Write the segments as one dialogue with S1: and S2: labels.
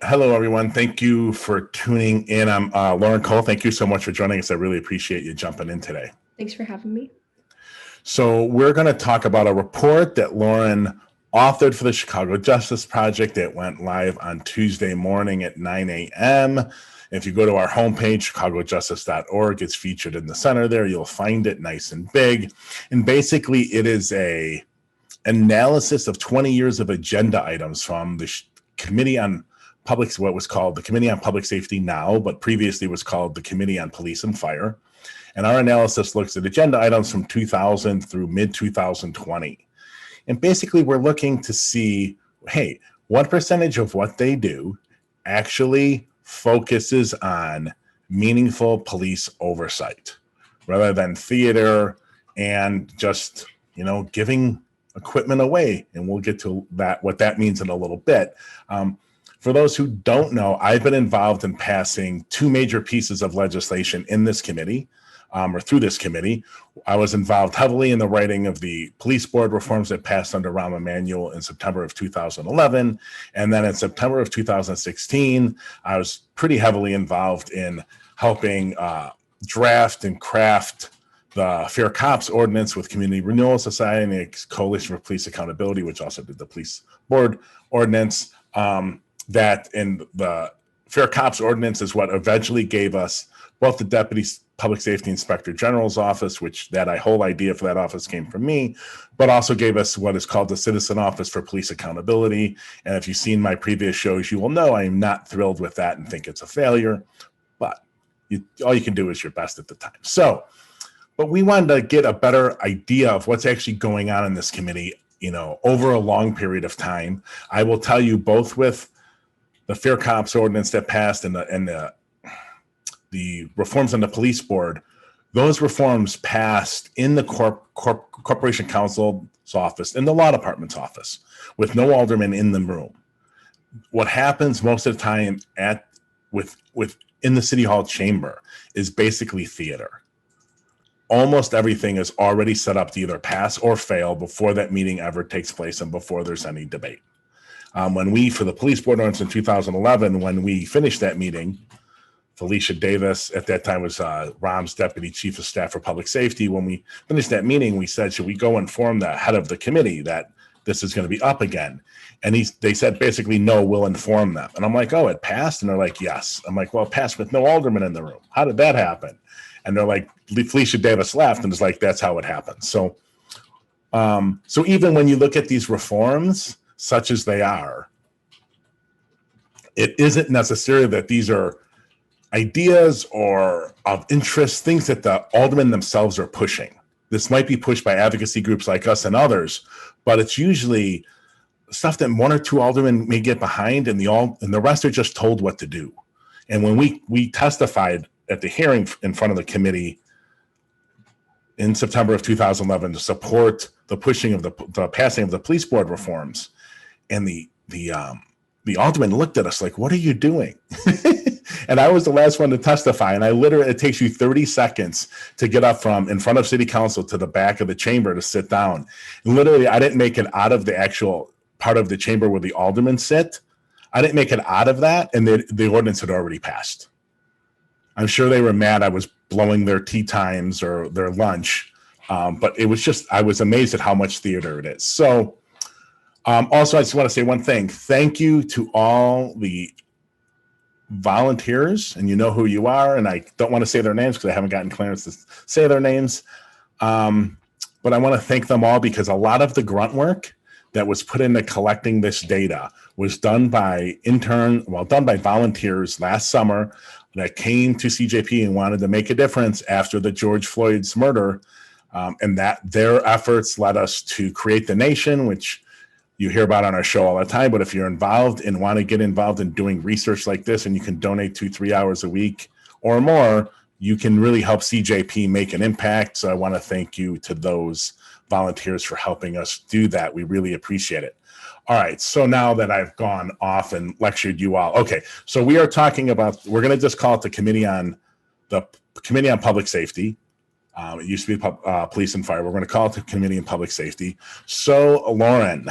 S1: Hello, everyone. Thank you for tuning in. I'm Lauren Cole. Thank you so much for joining us. I really appreciate you jumping in today.
S2: Thanks for having me.
S1: So we're going to talk about a report that Lauren authored for the Chicago Justice Project. It went live on Tuesday morning at 9 a.m. If you go to our homepage, chicagojustice.org, it's featured in the center there. You'll find it nice and big. And basically, it is a analysis of 20 years of agenda items from the Committee on what was called the Committee on Public Safety now, but previously was called the Committee on Police and Fire. And our analysis looks at agenda items from 2000 through mid-2020. And basically, we're looking to see, hey, what percentage of what they do actually focuses on meaningful police oversight rather than theater and just, giving equipment away. And we'll get to that, what that means in a little bit. For those who don't know, I've been involved in passing two major pieces of legislation in this committee, or through this committee. I was involved heavily in the writing of the police board reforms that passed under Rahm Emanuel in September of 2011. And then in September of 2016, I was pretty heavily involved in helping draft and craft the Fair Cops Ordinance with Community Renewal Society and the Coalition for Police Accountability, which also did the police board ordinance. That in the Fair Cops Ordinance is what eventually gave us both the Deputy Public Safety Inspector General's office, which that whole idea for that office came from me, but also gave us what is called the Citizen Office for Police Accountability. And if you've seen my previous shows, you will know I am not thrilled with that and think it's a failure, but all you can do is your best at the time. But we wanted to get a better idea of what's actually going on in this committee, over a long period of time. I will tell you, both with the Fair Cops Ordinance that passed and the reforms on the police board, those reforms passed in the Corporation Counsel's office, in the law department's office, with no alderman in the room. What happens most of the time in the City Hall chamber is basically theater. Almost everything is already set up to either pass or fail before that meeting ever takes place and before there's any debate. For the police board ordinance in 2011, when we finished that meeting, Felicia Davis at that time was Rahm's deputy chief of staff for public safety. When we finished that meeting, we said, should we go inform the head of the committee that this is going to be up again? And they said, basically, no, we'll inform them. And I'm like, oh, it passed? And they're like, yes. I'm like, well, it passed with no alderman in the room. How did that happen? And they're like, Felicia Davis left, and it's like, that's how it happened. So even when you look at these reforms, such as they are, it isn't necessarily that these are ideas or of interest, things that the aldermen themselves are pushing. This might be pushed by advocacy groups like us and others, but it's usually stuff that one or two aldermen may get behind, and the rest are just told what to do. And when we testified at the hearing in front of the committee in September of 2011 to support the pushing of the passing of the police board reforms, and the alderman looked at us like, what are you doing? And I was the last one to testify. And it takes you 30 seconds to get up from in front of city council to the back of the chamber to sit down. And literally, I didn't make it out of the actual part of the chamber where the aldermen sit. I didn't make it out of that. And the ordinance had already passed. I'm sure they were mad I was blowing their tea times or their lunch. But it was just, I was amazed at how much theater it is. So also, I just want to say one thing. Thank you to all the volunteers, and you know who you are, and I don't want to say their names because I haven't gotten clearance to say their names. But I want to thank them all because a lot of the grunt work that was put into collecting this data was done by volunteers last summer that came to CJP and wanted to make a difference after the George Floyd's murder. And that their efforts led us to create the nation, which you hear about on our show all the time. But if you're involved and want to get involved in doing research like this, and you can donate 2-3 hours a week or more, you can really help CJP make an impact. So I want to thank you to those volunteers for helping us do that. We really appreciate it. All right. So now that I've gone off and lectured you all, okay. So we are talking about, we're going to just call it the Committee on Public Safety. It used to be Police and Fire. We're going to call it the Committee on Public Safety. So Lauren,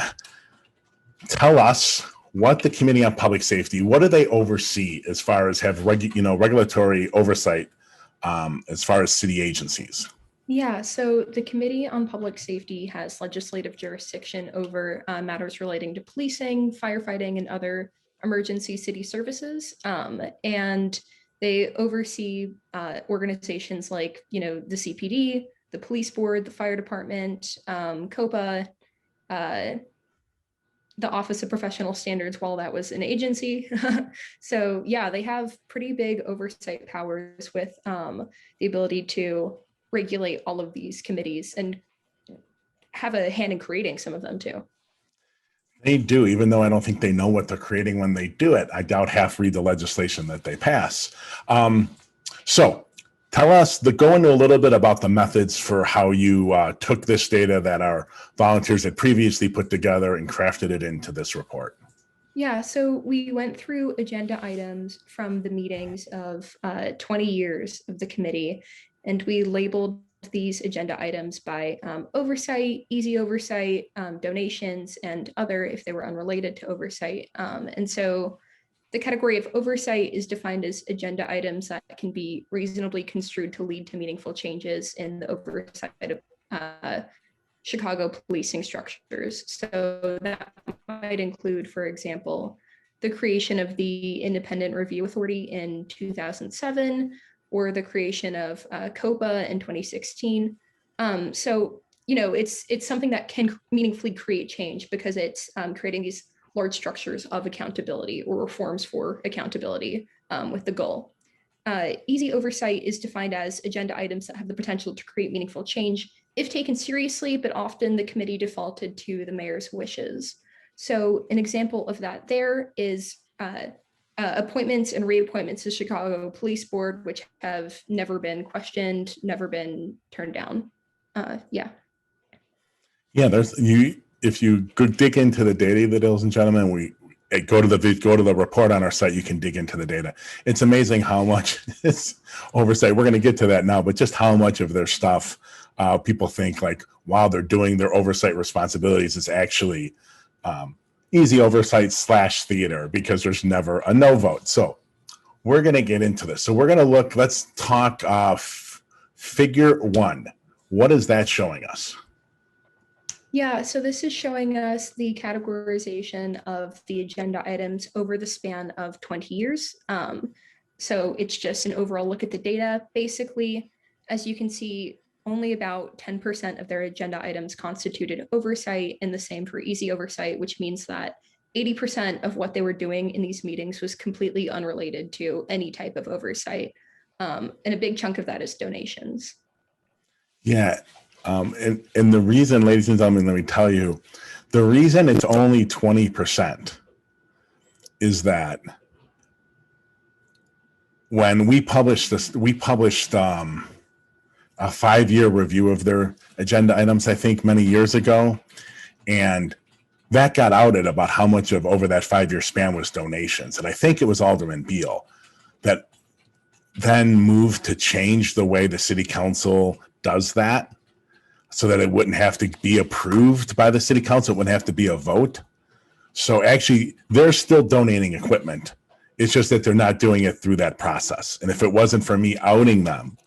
S1: tell us what the Committee on Public Safety, what do they oversee as far as have regulatory oversight as far as city agencies?
S2: Yeah, so the Committee on Public Safety has legislative jurisdiction over matters relating to policing, firefighting, and other emergency city services. And they oversee organizations like, the CPD, the police board, the fire department, COPA, uh, the Office of Professional Standards while that was an agency. So yeah, they have pretty big oversight powers with the ability to regulate all of these committees and have a hand in creating some of them too.
S1: They do, even though I don't think they know what they're creating when they do it. I doubt half read the legislation that they pass. So tell us, go into a little bit about the methods for how you took this data that our volunteers had previously put together and crafted it into this report.
S2: Yeah, so we went through agenda items from the meetings of 20 years of the committee, and we labeled these agenda items by oversight, easy oversight, donations, and other if they were unrelated to oversight. And so the category of oversight is defined as agenda items that can be reasonably construed to lead to meaningful changes in the oversight of Chicago policing structures. So that might include, for example, the creation of the Independent Review Authority in 2007, or the creation of COPA in 2016. So, it's something that can meaningfully create change because it's creating these large structures of accountability or reforms for accountability with the goal. Easy oversight is defined as agenda items that have the potential to create meaningful change if taken seriously, but often the committee defaulted to the mayor's wishes. So an example of that there is appointments and reappointments to Chicago Police Board, which have never been questioned, never been turned down. Yeah,
S1: if you dig into the data, ladies and gentlemen, we go to the report on our site. You can dig into the data. It's amazing how much is oversight. We're going to get to that now, but just how much of their stuff people think like while they're doing their oversight responsibilities is actually easy oversight / theater, because there's never a no vote. So we're going to get into this. So we're going to look, let's talk figure 1. What is that showing us?
S2: Yeah, so this is showing us the categorization of the agenda items over the span of 20 years. So it's just an overall look at the data. Basically, as you can see, only about 10% of their agenda items constituted oversight, and the same for easy oversight, which means that 80% of what they were doing in these meetings was completely unrelated to any type of oversight. And a big chunk of that is donations.
S1: Yeah. And the reason, ladies and gentlemen, let me tell you, the reason it's only 20% is that when we published this, we published a 5-year review of their agenda items, I think many years ago. And that got outed about how much of over that 5-year span was donations. And I think it was Alderman Beal that then moved to change the way the city council does that, so that it wouldn't have to be approved by the city council. It wouldn't have to be a vote. So actually, they're still donating equipment. It's just that they're not doing it through that process. And if it wasn't for me outing them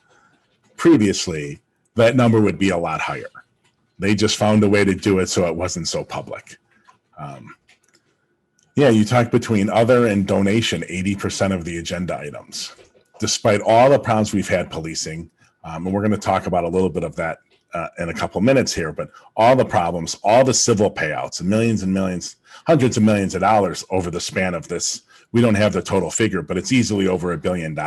S1: previously, that number would be a lot higher. They just found a way to do it so it wasn't so public. Yeah, you talk between other and donation, 80% of the agenda items, despite all the problems we've had policing. And we're going to talk about a little bit of that in a couple minutes here, but all the problems, all the civil payouts, and millions, hundreds of millions of dollars over the span of this. We don't have the total figure, but it's easily over $1 billion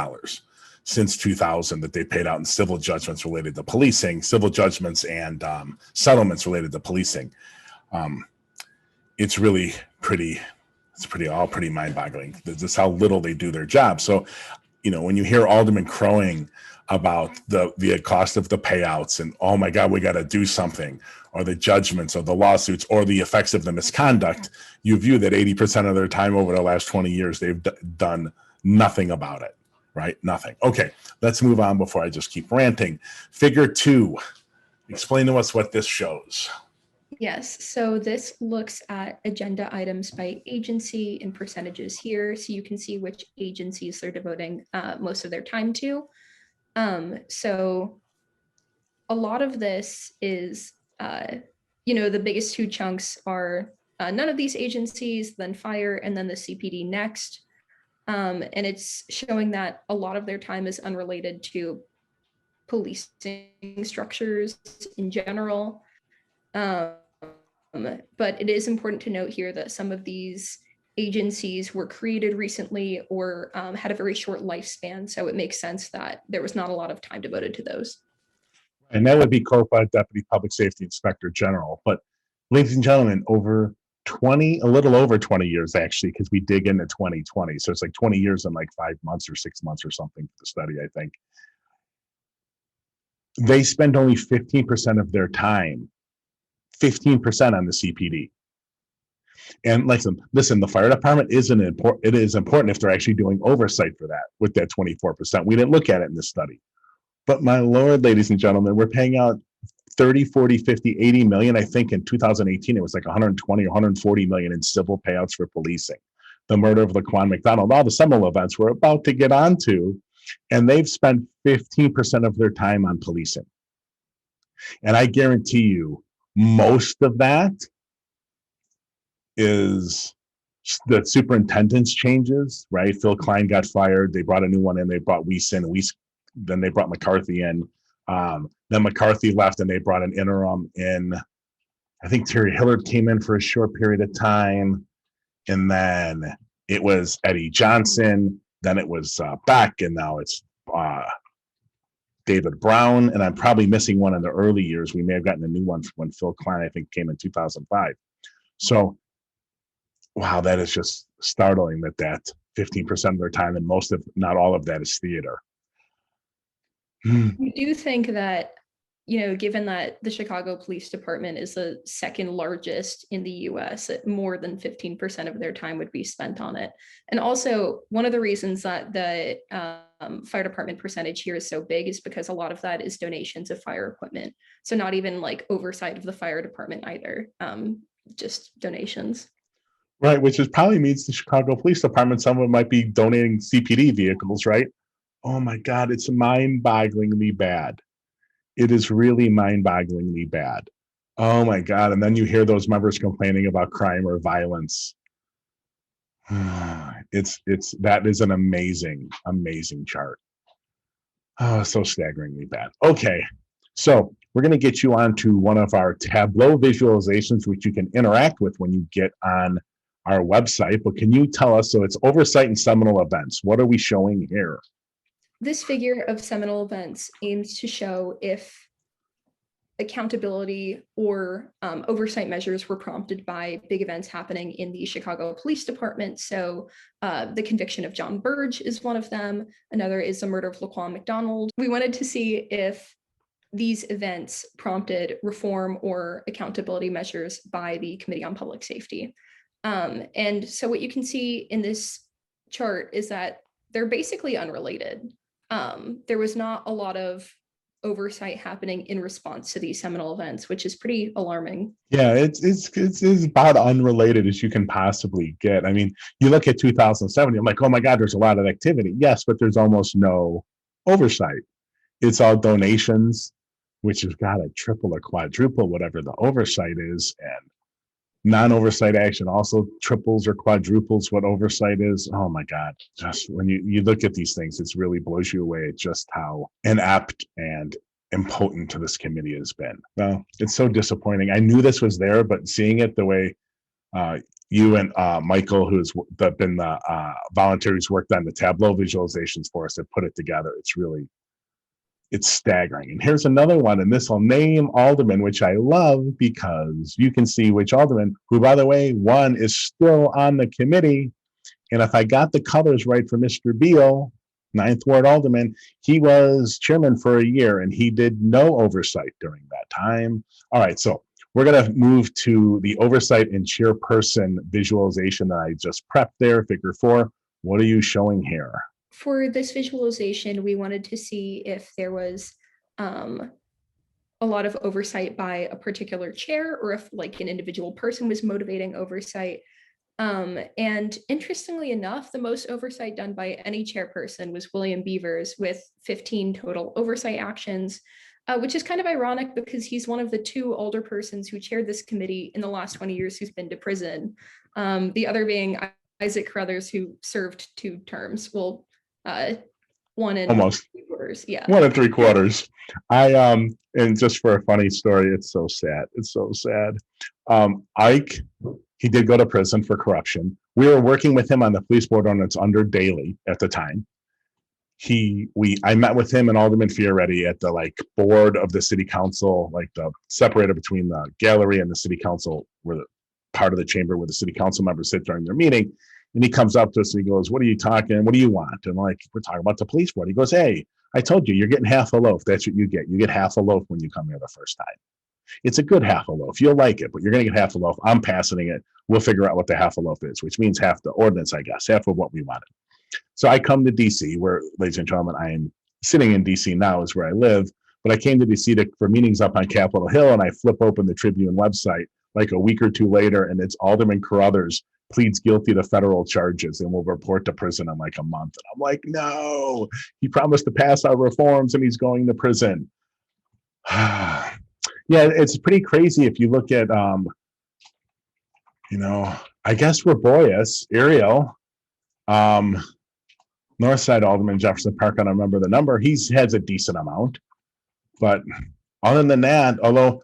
S1: since 2000 that they paid out in civil judgments related to policing, civil judgments and settlements related to policing. It's really pretty mind-boggling. Just how little they do their job. So, when you hear Alderman crowing about the cost of the payouts and, oh my God, we got to do something, or the judgments or the lawsuits or the effects of the misconduct, you view that 80% of their time over the last 20 years, they've done nothing about it, right? Nothing. Okay, let's move on before I just keep ranting. Figure 2, explain to us what this shows.
S2: Yes, so this looks at agenda items by agency and percentages here, so you can see which agencies they're devoting most of their time to. So a lot of this is, the biggest two chunks are none of these agencies, then fire, and then the CPD next. And it's showing that a lot of their time is unrelated to policing structures in general. Um, but it is important to note here that some of these agencies were created recently or had a very short lifespan. So it makes sense that there was not a lot of time devoted to those.
S1: And that would be COPA, Deputy Public Safety Inspector General. But ladies and gentlemen, a little over 20 years actually, because we dig into 2020. So it's like 20 years and like 5 months or 6 months or something for the study, I think. They spend only 15% of their time, 15% on the CPD. And listen, the fire department isn't important. It is important if they're actually doing oversight for that with that 24%. We didn't look at it in this study. But my Lord, ladies and gentlemen, we're paying out 30, 40, 50, 80 million. I think in 2018, it was like 120 or 140 million in civil payouts for policing. The murder of Laquan McDonald, all the Seminole events we're about to get onto, and they've spent 15% of their time on policing. And I guarantee you, most of that is the superintendent's changes, right? Phil Klein got fired. They brought a new one in. They brought Weiss in. Then they brought McCarthy in. Then McCarthy left and they brought an interim in. I think Terry Hillard came in for a short period of time. And then it was Eddie Johnson. Then it was Beck. And now it's David Brown. And I'm probably missing one in the early years. We may have gotten a new one when Phil Klein, I think, came in 2005. So, wow, that is just startling that 15% of their time and most of, not all of that is theater.
S2: I do think that, given that the Chicago Police Department is the second largest in the US, that more than 15% of their time would be spent on it. And also, one of the reasons that the fire department percentage here is so big is because a lot of that is donations of fire equipment. So, not even like oversight of the fire department either, just donations.
S1: Right, which is probably means the Chicago Police Department, someone might be donating CPD vehicles, right? Oh my God, it's mind-bogglingly bad. It is really mind-bogglingly bad. Oh my God, and then you hear those members complaining about crime or violence. That is an amazing, amazing chart. Oh, so staggeringly bad. Okay, so we're going to get you onto one of our Tableau visualizations, which you can interact with when you get on our website. But can you tell us, so it's oversight and seminal events. What are we showing here?
S2: This figure of seminal events aims to show if accountability or oversight measures were prompted by big events happening in the Chicago Police Department. So the conviction of John Burge is one of them. Another is the murder of Laquan McDonald. We wanted to see if these events prompted reform or accountability measures by the Committee on Public Safety. And so what you can see in this chart is that they're basically unrelated. There was not a lot of oversight happening in response to these seminal events, which is pretty alarming.
S1: Yeah, it's about unrelated as you can possibly get. I mean, you look at 2007, I'm like, oh my God, there's a lot of activity. Yes, but there's almost no oversight. It's all donations, which has got to triple or quadruple whatever the oversight is, and non-oversight action also triples or quadruples what oversight is. Oh my God. Just when you look at these things, it really blows you away at just how inept and impotent this committee has been. Well, it's so disappointing. I knew this was there, but seeing it the way you and Michael, who's been the volunteer who's worked on the Tableau visualizations for us, have put it together. It's staggering. And here's another one, and this will name alderman, which I love because you can see which alderman, who, by the way, one is still on the committee. And if I got the colors right for Mr. Beal, Ninth Ward alderman, he was chairman for a year and he did no oversight during that time. All right, so we're going to move to the oversight and chairperson visualization that I just prepped there, figure 4. What are you showing here?
S2: For this visualization, we wanted to see if there was a lot of oversight by a particular chair, or if like an individual person was motivating oversight. And interestingly enough, the most oversight done by any chairperson was William Beavers with 15 total oversight actions, which is kind of ironic because he's one of the two older persons who chaired this committee in the last 20 years who's been to prison. The other being Isaac Carruthers, who served 2 terms. Well, one and
S1: Almost
S2: 3/4. Yeah.
S1: 1 3/4. And just for a funny story, it's so sad. It's so sad. Ike, he did go to prison for corruption. We were working with him on the police board ordinance under Daley at the time. I met with him and Alderman Fioretti at the like board of the city council, like the separator between the gallery and the city council, where the part of the chamber where the city council members sit during their meeting. And he comes up to us and he goes, "What are you talking? What do you want?" And like, we're talking about the police board. He goes, "Hey, I told you, you're getting half a loaf. That's what you get. You get half a loaf when you come here the first time. It's a good half a loaf. You'll like it, but you're going to get half a loaf. I'm passing it. We'll figure out what the half a loaf is," which means half the ordinance, I guess, half of what we wanted. So I come to DC, where, ladies and gentlemen, I am sitting in DC now, is where I live. But I came to DC for meetings up on Capitol Hill, and I flip open the Tribune website like a week or two later, and it's Alderman Carruthers pleads guilty to federal charges and will report to prison in like a month. And I'm like, no, he promised to pass our reforms and he's going to prison. Yeah, it's pretty crazy if you look at, I guess Raboyes, Ariel, Northside Alderman Jefferson Park, I don't remember the number. He has a decent amount. But other than that, although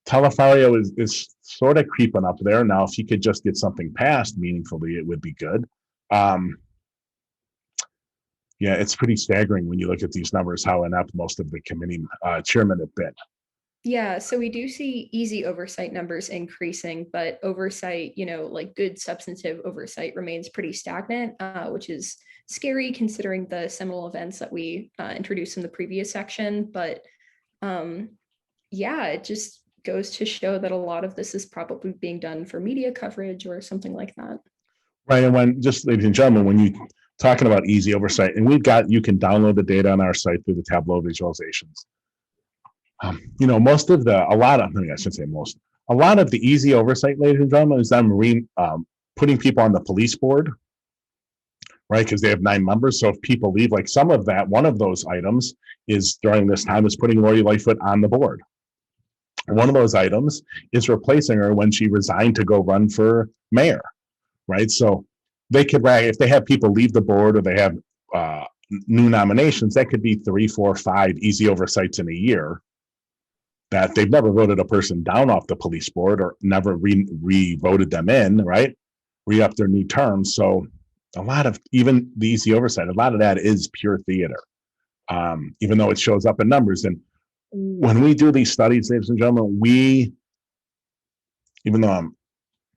S1: Telefario is sort of creeping up there now, if he could just get something passed meaningfully, it would be good. Yeah, it's pretty staggering when you look at these numbers, how inept most of the committee chairmen have been.
S2: Yeah, so we do see easy oversight numbers increasing, but oversight, like good substantive oversight remains pretty stagnant, which is scary considering the seminal events that we introduced in the previous section. But yeah, it just goes to show that a lot of this is probably being done for media coverage or something like that.
S1: Right, and when, just ladies and gentlemen, when you talking about easy oversight, and you can download the data on our site through the Tableau visualizations. A lot of the easy oversight, ladies and gentlemen, is them putting people on the police board, right? Because they have 9 members. So if people leave, like some of that, one of those items is during this time is putting Lori Lightfoot on the board. One of those items is replacing her when she resigned to go run for mayor, right? So they could, if they have people leave the board or they have new nominations, that could be 3, 4, 5 easy oversights in a year that they've never voted a person down off the police board or never re-voted them in, right? Re-up their new terms. So a lot of, even the easy oversight, a lot of that is pure theater, even though it shows up in numbers. And when we do these studies, ladies and gentlemen, even though I'm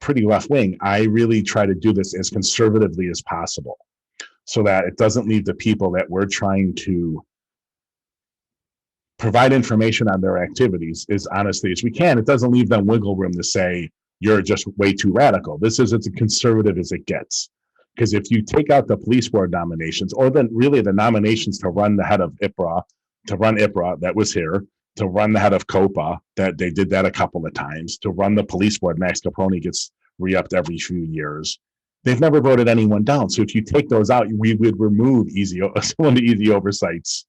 S1: pretty left-wing, I really try to do this as conservatively as possible so that it doesn't leave the people that we're trying to provide information on their activities as honestly as we can. It doesn't leave them wiggle room to say, you're just way too radical. This is as conservative as it gets. Because if you take out the police board nominations, or then really the nominations to run the head of IPRA, that was here, to run the head of COPA, that they did that a couple of times, to run the police board, Max Caproni gets re-upped every few years. They've never voted anyone down. So if you take those out, we would remove some of the easy oversights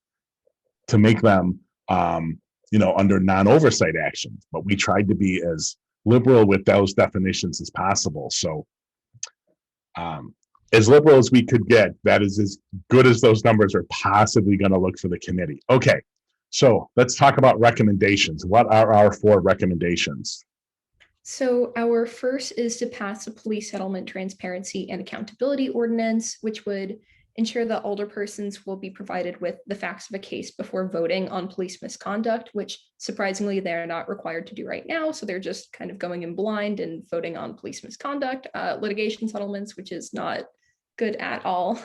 S1: to make them under non-oversight actions. But we tried to be as liberal with those definitions as possible. So as liberal as we could get, that is as good as those numbers are possibly going to look for the committee. Okay, so let's talk about recommendations. What are our 4 recommendations?
S2: So our first is to pass a police settlement transparency and accountability ordinance, which would ensure that alderpersons will be provided with the facts of a case before voting on police misconduct, which surprisingly they're not required to do right now. So they're just kind of going in blind and voting on police misconduct, litigation settlements, which is not good at all.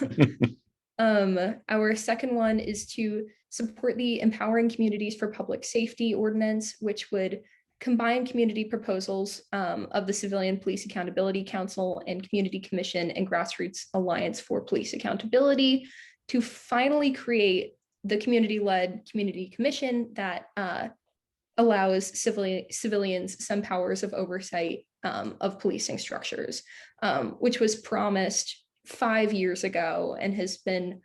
S2: Our second one is to support the Empowering Communities for Public Safety ordinance, which would combine community proposals of the Civilian Police Accountability Council and Community Commission and Grassroots Alliance for Police Accountability to finally create the community-led community commission that allows civilians some powers of oversight of policing structures, which was promised 5 years ago and has been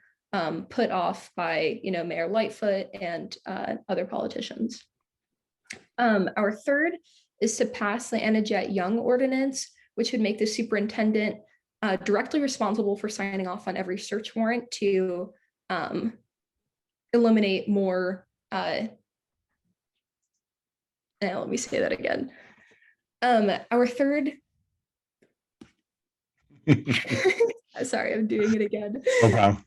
S2: put off by Mayor Lightfoot and other politicians. Our third is to pass the Anna Jett Young ordinance, which would make the superintendent directly responsible for signing off on every search warrant to eliminate more. Let me say that again. Our third. Sorry, I'm doing it again.
S1: No problem.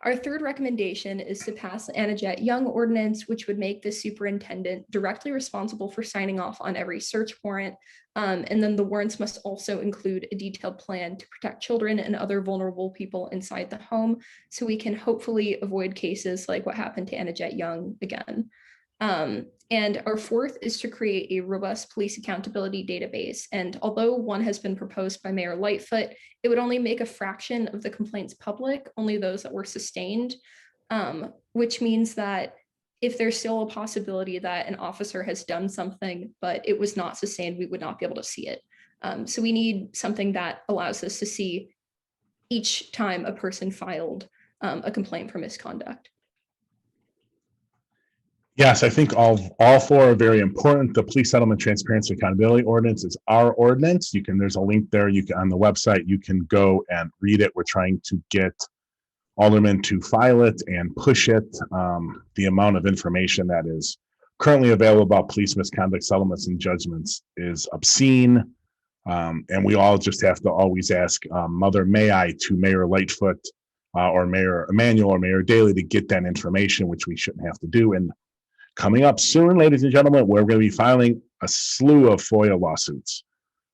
S2: Our third recommendation is to pass the Anna Jett Young ordinance, which would make the superintendent directly responsible for signing off on every search warrant. And then the warrants must also include a detailed plan to protect children and other vulnerable people inside the home, so we can hopefully avoid cases like what happened to Anna Jett Young again. And our fourth is to create a robust police accountability database. And although one has been proposed by Mayor Lightfoot, it would only make a fraction of the complaints public, only those that were sustained, which means that if there's still a possibility that an officer has done something, but it was not sustained, we would not be able to see it. So we need something that allows us to see each time a person filed a complaint for misconduct.
S1: Yes, I think all four are very important. The Police Settlement Transparency Accountability Ordinance is our ordinance. There's a link there. On the website, you can go and read it. We're trying to get aldermen to file it and push it. The amount of information that is currently available about police misconduct settlements and judgments is obscene. And we all just have to always ask, Mother, may I, to Mayor Lightfoot or Mayor Emanuel or Mayor Daley to get that information, which we shouldn't have to do. And coming up soon, ladies and gentlemen, we're going to be filing a slew of FOIA lawsuits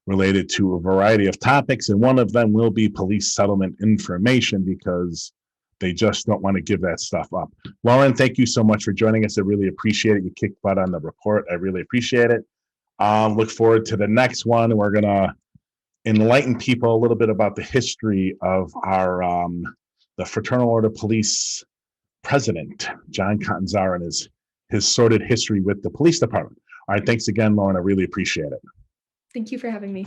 S1: related to a variety of topics, and one of them will be police settlement information because they just don't want to give that stuff up. Lauren, thank you so much for joining us. I really appreciate it. You kicked butt on the report. I really appreciate it. Look forward to the next one. We're going to enlighten people a little bit about the history of our the Fraternal Order Police president, John Catanzaro, and his sordid history with the police department. All right, thanks again, Lauren. I really appreciate it.
S2: Thank you for having me.